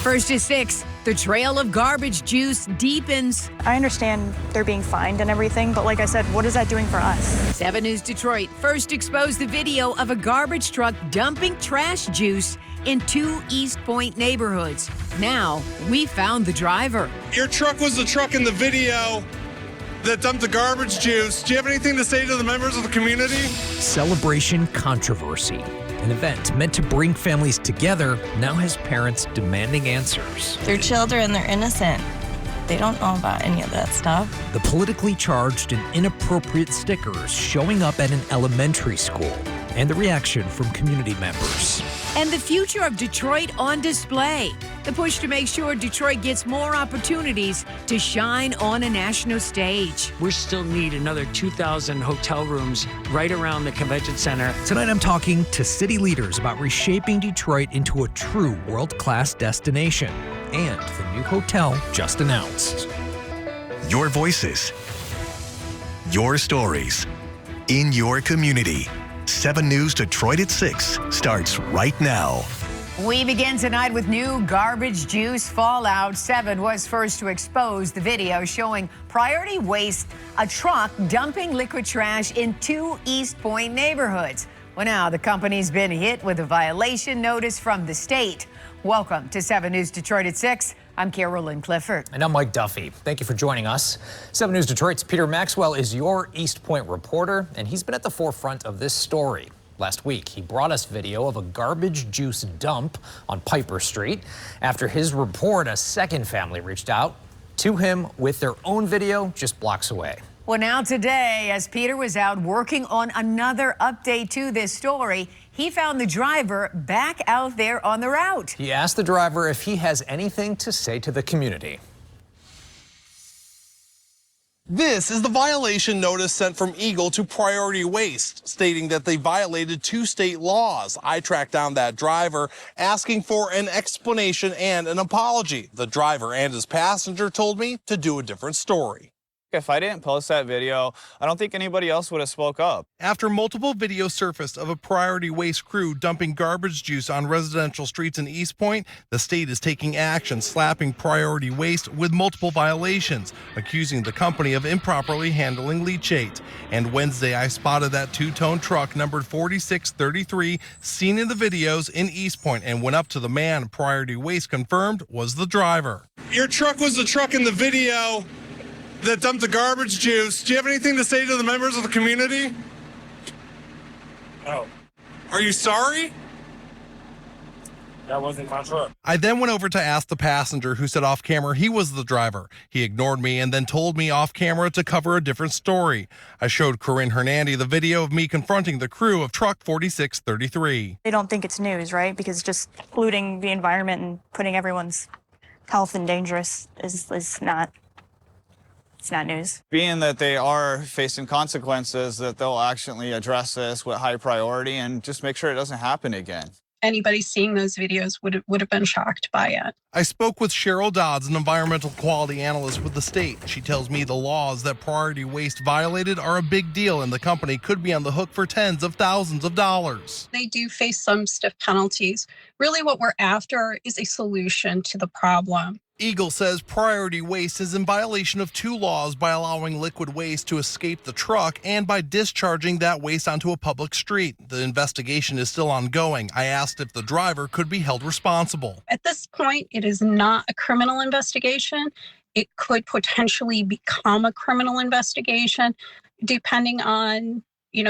First to 6, the trail of garbage juice deepens. I understand they're being fined and everything, but like I said, what is that doing for us? 7 News Detroit first exposed the video of a garbage truck dumping trash juice in 2 Eastepointe neighborhoods. Now, we found the driver. Your truck was the truck in the video that dumped the garbage juice. Do you have anything to say to the members of the community? Celebration Controversy. An event meant to bring families together now has parents demanding answers. They're children, they're innocent. They don't know about any of that stuff. The politically charged and inappropriate stickers showing up at an elementary school, and the reaction from community members. And the future of Detroit on display. The push to make sure Detroit gets more opportunities to shine on a national stage. We still need another 2,000 hotel rooms right around the convention center. Tonight I'm talking to city leaders about reshaping Detroit into a true world-class destination. And the new hotel just announced. Your voices, your stories, in your community. 7 News Detroit at 6 starts right now. We begin tonight with new garbage juice fallout. 7 was first to expose the video showing Priority Waste, a truck dumping liquid trash in 2 Eastepointe neighborhoods. Well, now the company's been hit with a violation notice from the state. Welcome to 7 News Detroit at 6. I'm Carolyn Clifford. And I'm Mike Duffy. Thank you for joining us. 7 News Detroit's Peter Maxwell is your Eastepointe reporter, and he's been at the forefront of this story. Last week, he brought us video of a garbage juice dump on Piper Street. After his report, a second family reached out to him with their own video just blocks away. Well, now today, as Peter was out working on another update to this story, he found the driver back out there on the route. He asked the driver if he has anything to say to the community. This is the violation notice sent from Eagle to Priority Waste, stating that they violated 2 state laws. I tracked down that driver, asking for an explanation and an apology. The driver and his passenger told me to do a different story. If I didn't post that video, I don't think anybody else would have spoke up. After multiple videos surfaced of a Priority Waste crew dumping garbage juice on residential streets in Eastepointe, the state is taking action, slapping Priority Waste with multiple violations, accusing the company of improperly handling leachate. And Wednesday, I spotted that 2-ton truck numbered 4633, seen in the videos in Eastepointe, and went up to the man Priority Waste confirmed was the driver. Your truck was the truck in the video that dumped the garbage juice. Do you have anything to say to the members of the community? No. Are you sorry? That wasn't my truck. I then went over to ask the passenger, who said off camera he was the driver. He ignored me and then told me off camera to cover a different story. I showed Corinne Hernandi the video of me confronting the crew of truck 4633. They don't think it's news, right? Because just polluting the environment and putting everyone's health in danger is not. It's not news. Being that they are facing consequences, that they'll actually address this with high priority and just make sure it doesn't happen again. Anybody seeing those videos would have been shocked by it. I spoke with Cheryl Dodds, an environmental quality analyst with the state. She tells me the laws that Priority Waste violated are a big deal, and the company could be on the hook for tens of thousands of dollars. They do face some stiff penalties. Really what we're after is a solution to the problem. Eagle says Priority Waste is in violation of 2 laws by allowing liquid waste to escape the truck and by discharging that waste onto a public street. The investigation is still ongoing. I asked if the driver could be held responsible. At this point, it is not a criminal investigation. It could potentially become a criminal investigation, depending on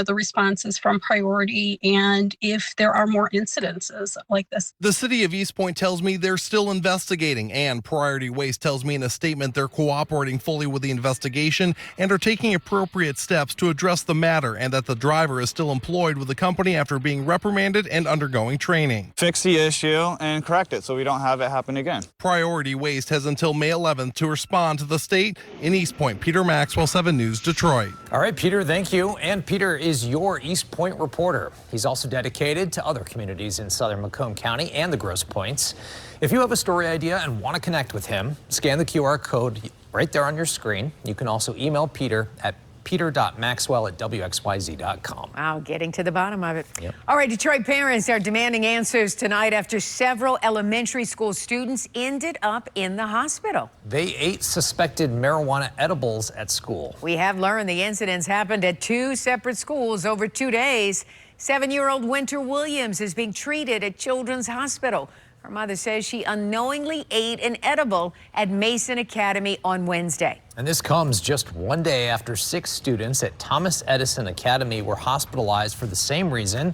the responses from Priority and if there are more incidences like this. The city of Eastepointe tells me they're still investigating, and Priority Waste tells me in a statement they're cooperating fully with the investigation and are taking appropriate steps to address the matter, and that the driver is still employed with the company after being reprimanded and undergoing training. Fix the issue and correct it so we don't have it happen again. Priority Waste has until May 11th to respond to the state. In Eastepointe, Peter Maxwell, 7 News Detroit. All right, Peter, thank you. And Peter is your Eastepointe reporter. He's also dedicated to other communities in southern Macomb County and the Grosse Pointes. If you have a story idea and want to connect with him, scan the QR code right there on your screen. You can also email Peter at peter.maxwell@wxyz.com. Wow, getting to the bottom of it. Yep. All right, Detroit parents are demanding answers tonight after several elementary school students ended up in the hospital. They ate suspected marijuana edibles at school. We have learned the incidents happened at 2 separate schools over 2 days. 7-year-old Winter Williams is being treated at Children's Hospital. Her mother says she unknowingly ate an edible at Mason Academy on Wednesday. And this comes just 1 day after 6 students at Thomas Edison Academy were hospitalized for the same reason.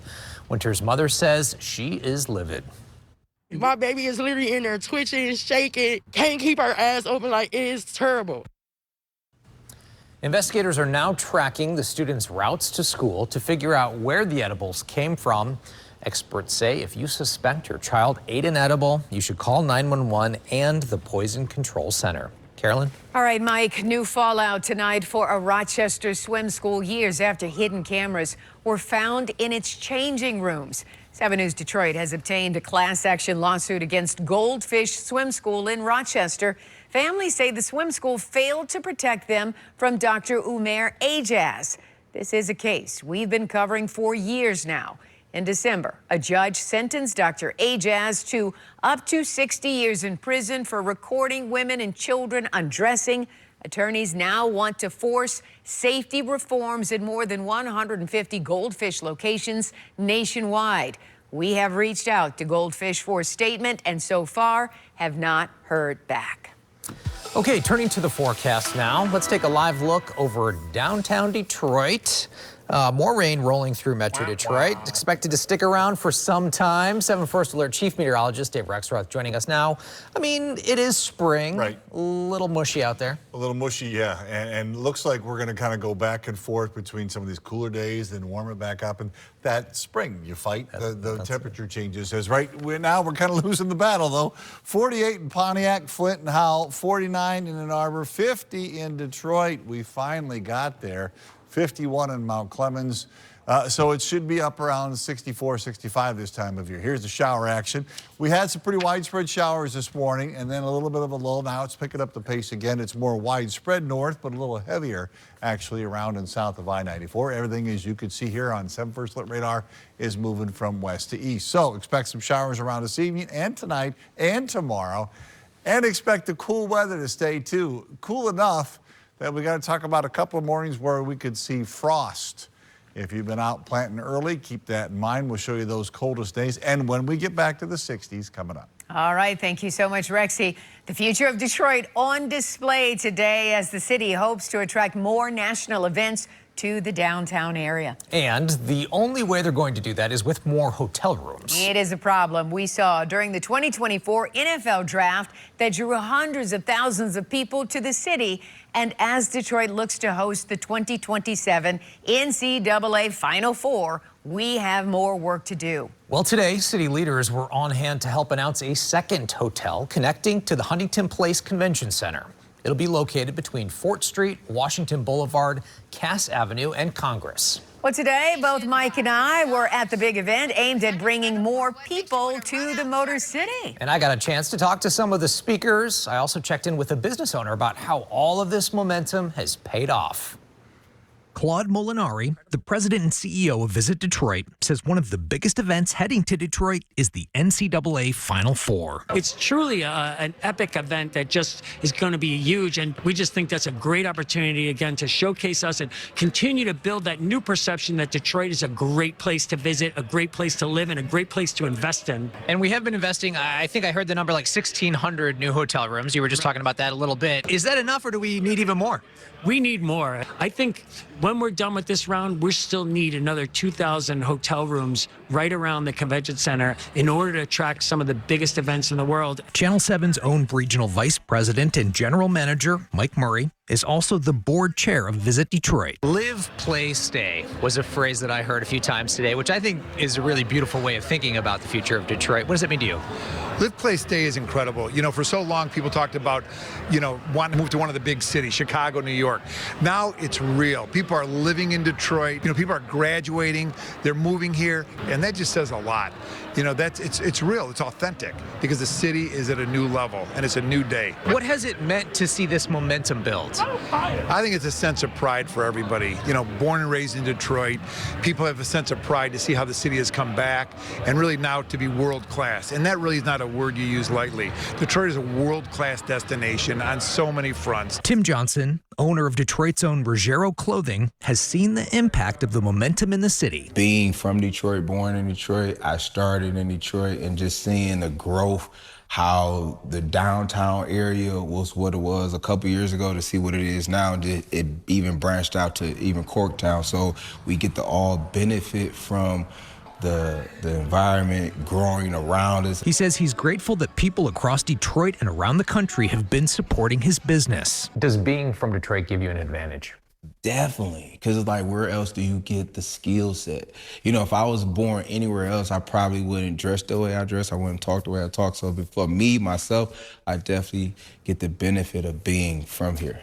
Winter's mother says she is livid. My baby is literally in there twitching, shaking, can't keep her ass open, like, it is terrible. Investigators are now tracking the students' routes to school to figure out where the edibles came from. Experts say if you suspect your child ate an edible, you should call 911 and the Poison Control Center. Carolyn? All right, Mike, new fallout tonight for a Rochester swim school years after hidden cameras were found in its changing rooms. 7 News Detroit has obtained a class action lawsuit against Goldfish Swim School in Rochester. Families say the swim school failed to protect them from Dr. Umair Ajaz. This is a case we've been covering for years now. In December, a judge sentenced Dr. Ajaz to up to 60 years in prison for recording women and children undressing. Attorneys now want to force safety reforms in more than 150 Goldfish locations nationwide. We have reached out to Goldfish for a statement and so far have not heard back. Okay, turning to the forecast now. Let's take a live look over downtown Detroit. More rain rolling through Metro Detroit. Expected to stick around for some time. 7 First Alert Chief Meteorologist Dave Rexroth joining us now. I mean, it is spring. Right. A little mushy out there. A little mushy, yeah. And looks like we're going to kind of go back and forth between some of these cooler days, then warm it back up. And that spring, you fight. The temperature changes. Now we're kind of losing the battle, though. 48 in Pontiac, Flint, and Howell. 49 in Ann Arbor. 50 in Detroit. We finally got there. 51 in Mount Clemens. So it should be up around 64, 65 this time of year. Here's the shower action. We had some pretty widespread showers this morning and then a little bit of a lull. Now it's picking up the pace again. It's more widespread north, but a little heavier actually around and south of I-94. Everything, as you can see here on 7 First Alert radar, is moving from west to east. So expect some showers around this evening and tonight and tomorrow. And expect the cool weather to stay too. Cool enough that we got to talk about a couple of mornings where we could see frost. If you've been out planting early, keep that in mind. We'll show you those coldest days and when we get back to the 60s coming up. All right, thank you so much, Rexy. The future of Detroit on display today as the city hopes to attract more national events to the downtown area. And the only way they're going to do that is with more hotel rooms. It is a problem we saw during the 2024 NFL draft that drew hundreds of thousands of people to the city. And as Detroit looks to host the 2027 NCAA Final Four, we have more work to do. Well, today, city leaders were on hand to help announce a second hotel connecting to the Huntington Place Convention Center. It'll be located between Fort Street, Washington Boulevard, Cass Avenue, and Congress. Well, today, both Mike and I were at the big event aimed at bringing more people to the Motor City. And I got a chance to talk to some of the speakers. I also checked in with a business owner about how all of this momentum has paid off. Claude Molinari, the president and CEO of Visit Detroit, says one of the biggest events heading to Detroit is the NCAA Final Four. It's truly an epic event that just is going to be huge, and we just think that's a great opportunity, again, to showcase us and continue to build that new perception that Detroit is a great place to visit, a great place to live, and a great place to invest in. And we have been investing, I think I heard the number like 1,600 new hotel rooms. You were just talking about that a little bit. Is that enough, or do we need even more? We need more. I think when we're done with this round, we still need another 2,000 hotel rooms right around the convention center in order to attract some of the biggest events in the world. Channel 7's own regional vice president and general manager, Mike Murray, is also the board chair of Visit Detroit. Live, play, stay was a phrase that I heard a few times today, which I think is a really beautiful way of thinking about the future of Detroit. What does it mean to you? Live, play, stay is incredible. You know, for so long, people talked about, wanting to move to one of the big cities, Chicago, New York. Now it's real. People are living in Detroit. People are graduating. They're moving here. And that just says a lot. You know, it's real, it's authentic, because the city is at a new level and it's a new day. What has it meant to see this momentum build? I think it's a sense of pride for everybody. You know, born and raised in Detroit, people have a sense of pride to see how the city has come back and really now to be world class. And that really is not a word you use lightly. Detroit is a world class destination on so many fronts. Tim Johnson, owner of Detroit's own Ruggiero Clothing, has seen the impact of the momentum in the city. Being from Detroit, born in Detroit, I started in Detroit, and just seeing the growth, how the downtown area was what it was a couple years ago to see what it is now. It even branched out to even Corktown, so we get to all benefit from the environment growing around us. He says he's grateful that people across Detroit and around the country have been supporting his business. Does being from Detroit give you an advantage? Definitely, because it's like, where else do you get the skill set? You know, if I was born anywhere else, I probably wouldn't dress the way I dress. I wouldn't talk the way I talk. So for me, myself, I definitely get the benefit of being from here.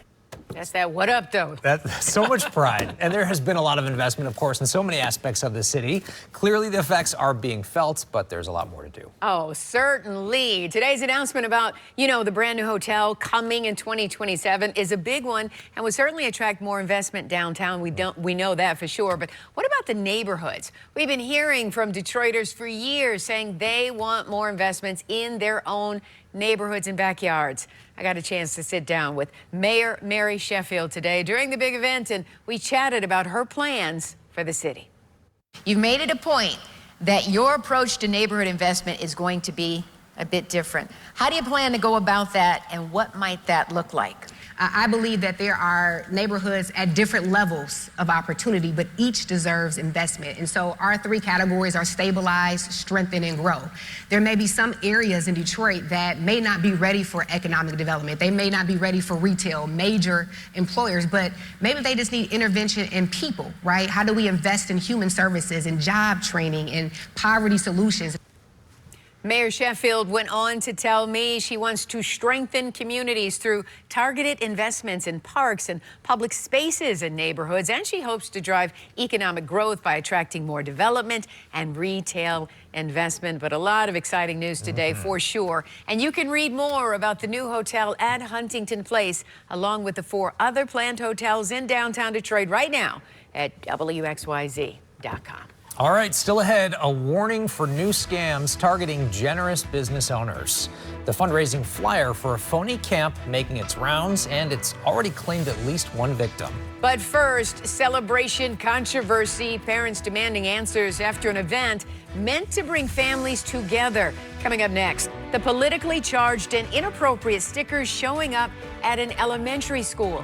That's that what up, though. That's so much pride. And there has been a lot of investment, of course, in so many aspects of the city. Clearly, the effects are being felt, but there's a lot more to do. Oh, certainly. Today's announcement about, the brand new hotel coming in 2027 is a big one and would certainly attract more investment downtown. We know that for sure. But what about the neighborhoods? We've been hearing from Detroiters for years saying they want more investments in their own neighborhoods and backyards. I got a chance to sit down with Mayor Mary Sheffield today during the big event, and we chatted about her plans for the city. You've made it a point that your approach to neighborhood investment is going to be a bit different. How do you plan to go about that, and what might that look like? I believe that there are neighborhoods at different levels of opportunity, but each deserves investment. And so our three categories are stabilize, strengthen, and grow. There may be some areas in Detroit that may not be ready for economic development. They may not be ready for retail, major employers, but maybe they just need intervention in people, right? How do we invest in human services and job training and poverty solutions? Mayor Sheffield went on to tell me she wants to strengthen communities through targeted investments in parks and public spaces and neighborhoods, and she hopes to drive economic growth by attracting more development and retail investment. But a lot of exciting news today for sure. And you can read more about the new hotel at Huntington Place, along with the 4 other planned hotels in downtown Detroit right now at WXYZ.com. All right, still ahead, a warning for new scams targeting generous business owners. The fundraising flyer for a phony camp making its rounds, and it's already claimed at least one victim. But first, celebration controversy, parents demanding answers after an event meant to bring families together. Coming up next, the politically charged and inappropriate stickers showing up at an elementary school.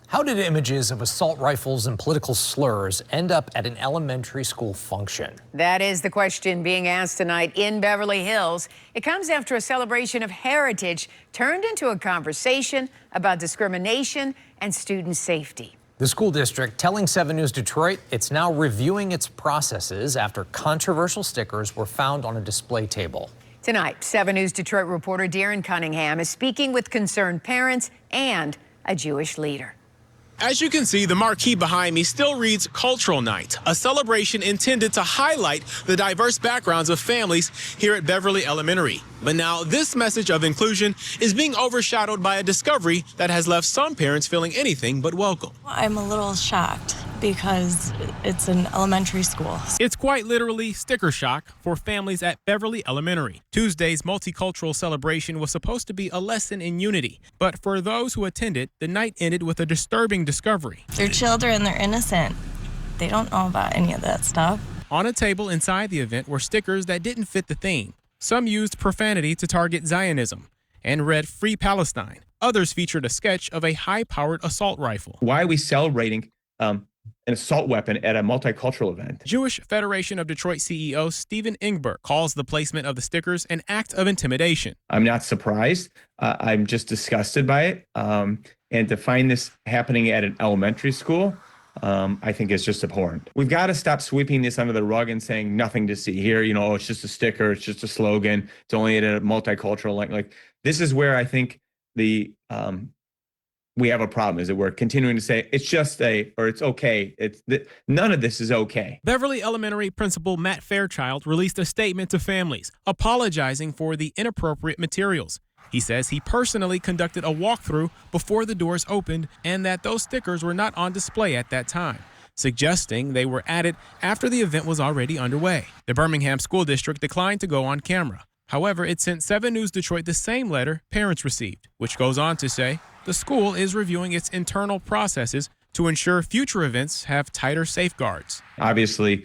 How did images of assault rifles and political slurs end up at an elementary school function? That is the question being asked tonight in Beverly Hills. It comes after a celebration of heritage turned into a conversation about discrimination and student safety. The school district telling 7 News Detroit it's now reviewing its processes after controversial stickers were found on a display table. Tonight, 7 News Detroit reporter Darren Cunningham is speaking with concerned parents and a Jewish leader. As you can see, the marquee behind me still reads Cultural Night, a celebration intended to highlight the diverse backgrounds of families here at Beverly Elementary. But now this message of inclusion is being overshadowed by a discovery that has left some parents feeling anything but welcome. I'm a little shocked because it's an elementary school. It's quite literally sticker shock for families at Beverly Elementary. Tuesday's multicultural celebration was supposed to be a lesson in unity, but for those who attended, the night ended with a disturbing discovery. They're children, they're innocent. They don't know about any of that stuff. On a table inside the event were stickers that didn't fit the theme. Some used profanity to target Zionism and read Free Palestine. Others featured a sketch of a high-powered assault rifle. Why are we celebrating an assault weapon at a multicultural event? Jewish Federation of Detroit CEO Stephen Ingber calls the placement of the stickers an act of intimidation. I'm not surprised. I'm just disgusted by it. And to find this happening at an elementary school, I think is just abhorrent. We've got to stop sweeping this under the rug and saying nothing to see here. Oh, it's just a sticker. It's just a slogan. It's only at a multicultural. Like this is where I think the we have a problem, is that we're continuing to say it's just or it's okay. None of this is okay. Beverly Elementary Principal Matt Fairchild released a statement to families apologizing for the inappropriate materials. He says he personally conducted a walkthrough before the doors opened and that those stickers were not on display at that time, suggesting they were added after the event was already underway. The Birmingham School District declined to go on camera. However, it sent 7 News Detroit the same letter parents received, which goes on to say the school is reviewing its internal processes to ensure future events have tighter safeguards. Obviously,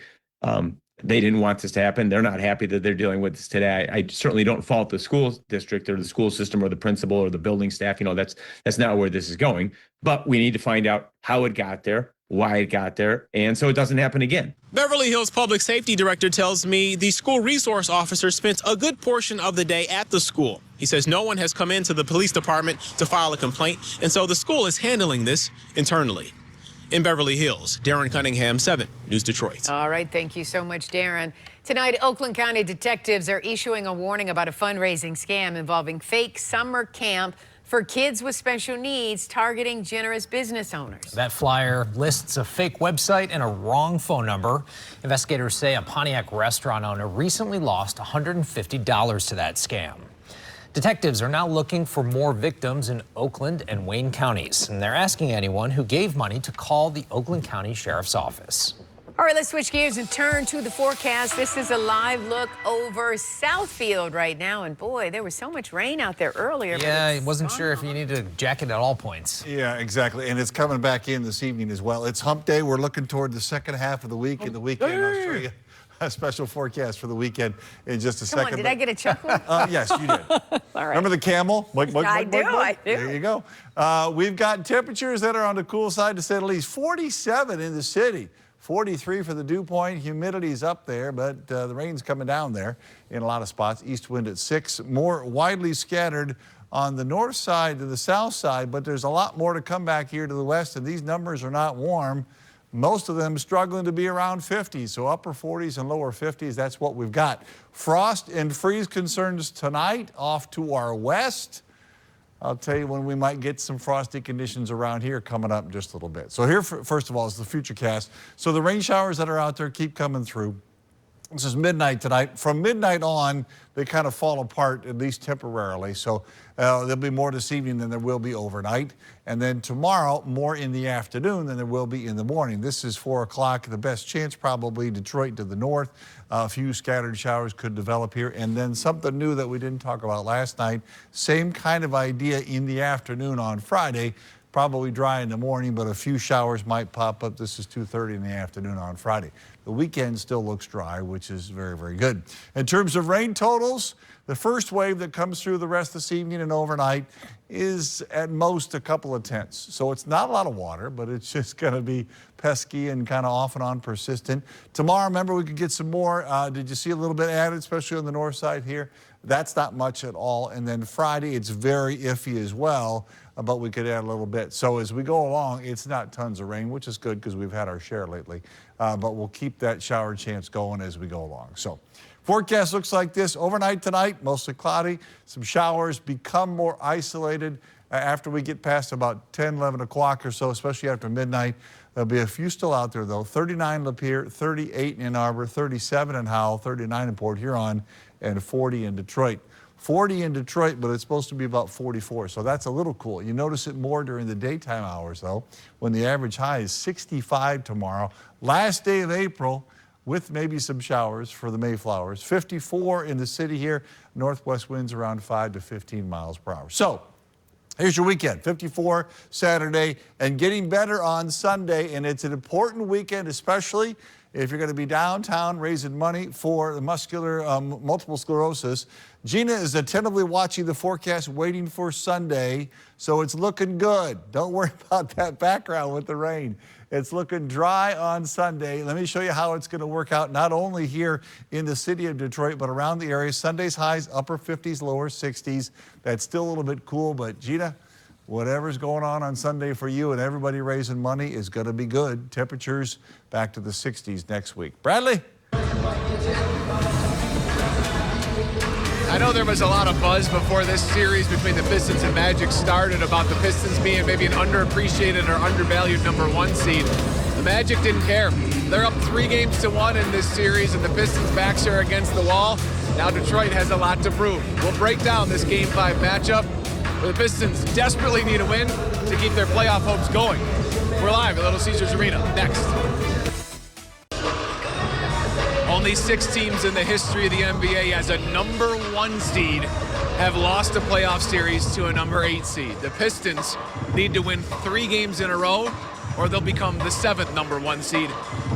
they didn't want this to happen. They're not happy that they're dealing with this today. I certainly don't fault the school district or the school system or the principal or the building staff. That's not where this is going. But we need to find out how it got there, why it got there, and so it doesn't happen again. Beverly Hills Public Safety Director tells me the school resource officer spent a good portion of the day at the school. He says no one has come into the police department to file a complaint, and so the school is handling this internally. In Beverly Hills, Darren Cunningham, 7 News Detroit. All right, thank you so much, Darren. Tonight, Oakland County detectives are issuing a warning about a fundraising scam involving fake summer camp for kids with special needs targeting generous business owners. That flyer lists a fake website and a wrong phone number. Investigators say a Pontiac restaurant owner recently lost $150 to that scam. Detectives are now looking for more victims in Oakland and Wayne counties, and they're asking anyone who gave money to call the Oakland County Sheriff's Office. All right, let's switch gears and turn to the forecast. This is a live look over Southfield right now, and boy, there was so much rain out there earlier. Yeah, I wasn't sure if you needed a jacket at all points. Yeah, exactly, and it's coming back in this evening as well. It's hump day. We're looking toward the second half of the week and the weekend. I'll show you a special forecast for the weekend in just a second. Come on, did I get a chuckle? Yes, you did. All right. Remember the camel? I do. There you go. We've got temperatures that are on the cool side, to say the least. 47 in the city. 43 for the dew point. Humidity's up there, but the rain's coming down there in a lot of spots. East wind at 6. More widely scattered on the north side to the south side, but there's a lot more to come back here to the west, and these numbers are not warm. Most of them struggling to be around 50, so upper 40s and lower 50s, that's what we've got. Frost and freeze concerns tonight off to our west. I'll tell you when we might get some frosty conditions around here coming up in just a little bit. So here, first of all, is the future cast. So the rain showers that are out there keep coming through. This is midnight tonight. From midnight on, they kind of fall apart, at least temporarily. So there'll be more this evening than there will be overnight. And then tomorrow, more in the afternoon than there will be in the morning. This is 4 o'clock. The best chance probably Detroit to the north. A few scattered showers could develop here. And then something new that we didn't talk about last night, same kind of idea in the afternoon on Friday. Probably dry in the morning, but a few showers might pop up. This is 2:30 in the afternoon on Friday. The weekend still looks dry, which is very, very good. In terms of rain totals, the first wave that comes through the rest of this evening and overnight is at most a couple of tenths. So it's not a lot of water, but it's just going to be pesky and kind of off and on persistent. Tomorrow, remember, we could get some more. Did you see a little bit added, especially on the north side here? That's not much at all. And then Friday, it's very iffy as well, but we could add a little bit. So as we go along, it's not tons of rain, which is good because we've had our share lately. But we'll keep that shower chance going as we go along. So forecast looks like this. Overnight tonight, mostly cloudy. Some showers become more isolated after we get past about 10, 11 o'clock or so, especially after midnight. There'll be a few still out there, though. 39 Lapeer, 38 in Ann Arbor, 37 in Howell, 39 in Port Huron, and 40 in Detroit. 40 in Detroit, but it's supposed to be about 44, so that's a little cool. You notice it more during the daytime hours, though, when the average high is 65 tomorrow. Last day of April, with maybe some showers for the Mayflowers. 54 in the city here. Northwest winds around 5 to 15 miles per hour. So here's your weekend. 54 Saturday and getting better on Sunday, and it's an important weekend, especially if you're going to be downtown raising money for the multiple sclerosis. Gina is attentively watching the forecast, waiting for Sunday, so it's looking good. Don't worry about that background with the rain. It's looking dry on Sunday. Let me show you how it's going to work out, not only here in the city of Detroit, but around the area. Sunday's highs, upper 50s, lower 60s. That's still a little bit cool, but Gina, whatever's going on Sunday for you and everybody raising money is going to be good. Temperatures back to the 60s next week. Bradley? I know there was a lot of buzz before this series between the Pistons and Magic started about the Pistons being maybe an underappreciated or undervalued #1 seed. The Magic didn't care. They're up 3-1 in this series, and the Pistons' backs are against the wall. Now Detroit has a lot to prove. We'll break down this Game 5 matchup where the Pistons desperately need a win to keep their playoff hopes going. We're live at Little Caesars Arena. Next. Only 6 teams in the history of the NBA as a #1 seed have lost a playoff series to a #8 seed. The Pistons need to win 3 games in a row, or they'll become the 7th #1 seed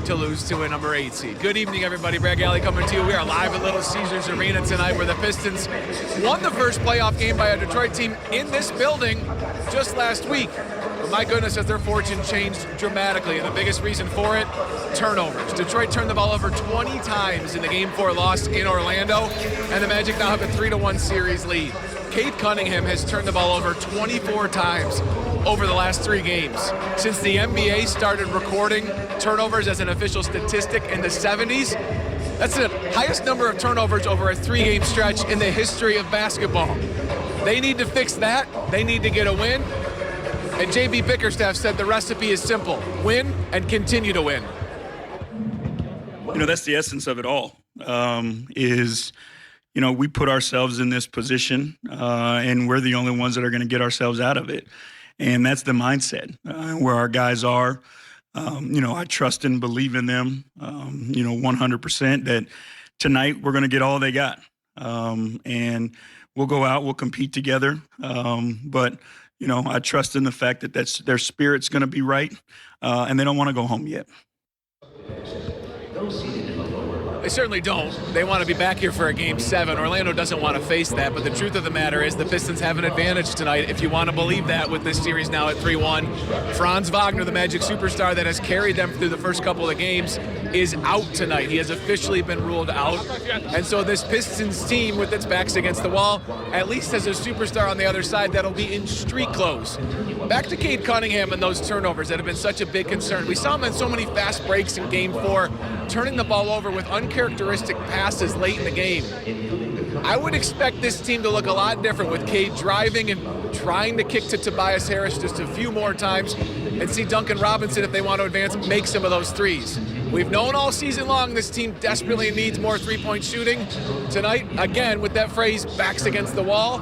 to lose to a #8 seed. Good evening, everybody. Brad Galley coming to you. We are live at Little Caesars Arena tonight, where the Pistons won the first playoff game by a Detroit team in this building just last week. But my goodness, has their fortune changed dramatically, and the biggest reason for it, turnovers. Detroit turned the ball over 20 times in the Game 4 loss in Orlando, and the Magic now have a 3-1 series lead. Peter Cunningham has turned the ball over 24 times over the last 3 games. Since the NBA started recording turnovers as an official statistic in the 70s, that's the highest number of turnovers over a 3-game stretch in the history of basketball. They need to fix that. They need to get a win. And JB Bickerstaff said the recipe is simple: win and continue to win. You know, that's the essence of it all, we put ourselves in this position, and we're the only ones that are going to get ourselves out of it. And that's the mindset where our guys are. I trust and believe in them, 100%, that tonight we're going to get all they got. And we'll go out, we'll compete together. But I trust in the fact that their spirit's going to be right, and they don't want to go home yet. They certainly don't. They want to be back here for a Game 7. Orlando doesn't want to face that, but the truth of the matter is the Pistons have an advantage tonight, if you want to believe that, with this series now at 3-1. Franz Wagner, the Magic superstar that has carried them through the first couple of games, is out tonight. He has officially been ruled out. And so this Pistons team, with its backs against the wall, at least has a superstar on the other side that'll be in street clothes. Back to Peter Cunningham and those turnovers that have been such a big concern. We saw him in so many fast breaks in Game 4, turning the ball over with uncharacteristic passes late in the game. I would expect this team to look a lot different with Cade driving and trying to kick to Tobias Harris just a few more times, and see Duncan Robinson, if they want to advance, make some of those threes. We've known all season long this team desperately needs more three-point shooting. Tonight, again, with that phrase, backs against the wall,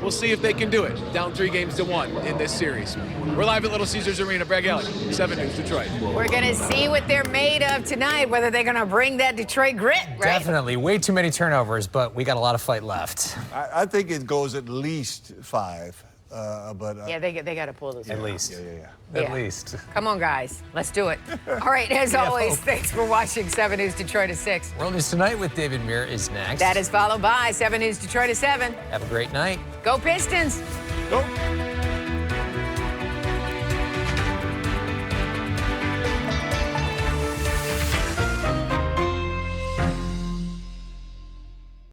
we'll see if they can do it. Down 3-1 in this series. We're live at Little Caesars Arena. Brad Galley, 7 News, Detroit. We're going to see what they're made of tonight, whether they're going to bring that Detroit grit, right? Definitely. Way too many turnovers, but we got a lot of fight left. I think it goes at least 5. Yeah, they got to pull this. At least. Yeah. At least. Come on, guys. Let's do it. All right, as always, thanks for watching 7 News Detroit at 6. World News Tonight with David Muir is next. That is followed by 7 News Detroit at 7. Have a great night. Go Pistons. Go.